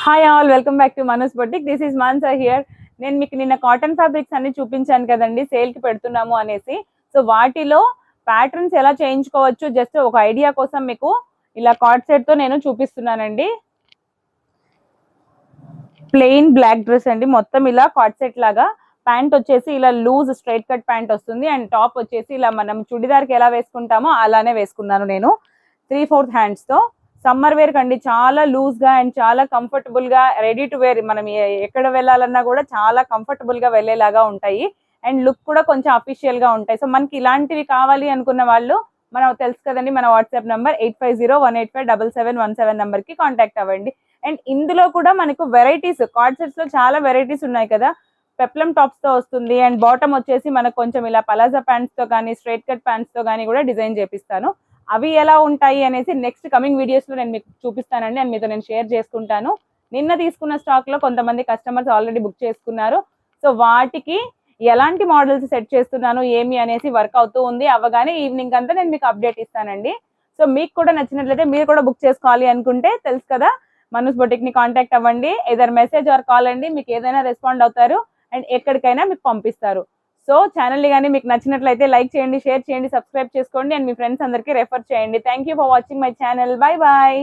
Hi all, welcome back to Manoj boutique. This is Mansa here. నేను మీకు నిన్న కాటన్ ఫ్యాబ్రిక్స్ అన్ని చూపించాను కదండి, సేల్కి పెడుతున్నాము అనేసి. సో వాటిలో ప్యాటర్న్స్ ఎలా చేయించుకోవచ్చు, జస్ట్ ఒక ఐడియా కోసం మీకు ఇలా కార్డ్ సెట్తో నేను చూపిస్తున్నానండి. ప్లెయిన్ బ్లాక్ డ్రెస్ అండి, మొత్తం ఇలా కార్డ్ సెట్ లాగా. ప్యాంట్ వచ్చేసి ఇలా లూజ్ స్ట్రైట్ కట్ ప్యాంట్ వస్తుంది, అండ్ టాప్ వచ్చేసి ఇలా మనం చుడిదార్కి ఎలా వేసుకుంటామో అలానే వేసుకున్నాను నేను 3/4 హ్యాండ్స్తో. సమ్మర్ వేర్ కండి, చాలా లూజ్గా అండ్ చాలా కంఫర్టబుల్గా, రెడీ టు వేర్. మనం ఎక్కడ వెళ్ళాలన్నా కూడా చాలా కంఫర్టబుల్గా వెళ్ళేలాగా ఉంటాయి, అండ్ లుక్ కూడా కొంచెం అఫీషియల్గా ఉంటాయి. సో మనకి ఇలాంటివి కావాలి అనుకున్న వాళ్ళు, మనం తెలుసు కదండి మన వాట్సాప్ నెంబర్ 8501857717 నెంబర్కి కాంటాక్ట్ అవ్వండి. అండ్ ఇందులో కూడా మనకు వెరైటీస్, కార్డ్ సెట్స్లో చాలా వెరైటీస్ ఉన్నాయి కదా. పెప్లం టాప్స్తో వస్తుంది, అండ్ బాటమ్ వచ్చేసి మనకు కొంచెం ఇలా పలాజా ప్యాంట్స్తో కానీ స్ట్రైట్ కట్ ప్యాంట్స్తో కానీ కూడా డిజైన్ చేపిస్తాను. అవి ఎలా ఉంటాయి అనేసి నెక్స్ట్ కమింగ్ వీడియోస్లో నేను మీకు చూపిస్తానండి, అండ్ మీతో నేను షేర్ చేసుకుంటాను. నిన్న తీసుకున్న స్టాక్లో కొంతమంది కస్టమర్స్ ఆల్రెడీ బుక్ చేసుకున్నారు. సో వాటికి ఎలాంటి మోడల్స్ సెట్ చేస్తున్నాను ఏమి అనేసి వర్క్ అవుతూ ఉంది. అవగానే ఈవినింగ్ అంతా నేను మీకు అప్డేట్ ఇస్తానండి. సో మీకు కూడా నచ్చినట్లయితే మీరు కూడా బుక్ చేసుకోవాలి అనుకుంటే తెలుసు కదా, మనోజ్ బొటిక్ని కాంటాక్ట్ అవ్వండి. ఏదైనా మెసేజ్ ఆర్ కాల్ అండి, మీకు ఏదైనా రెస్పాండ్ అవుతారు అండ్ ఎక్కడికైనా మీకు పంపిస్తారు. సో ఛానల్ని కానీ మీకు నచ్చినట్లయితే లైక్ చేయండి, షేర్ చేయండి, సబ్స్క్రైబ్ చేసుకోండి, అండ్ మీ ఫ్రెండ్స్ అందరికీ రెఫర్ చేయండి. Thank you for watching my channel. Bye bye.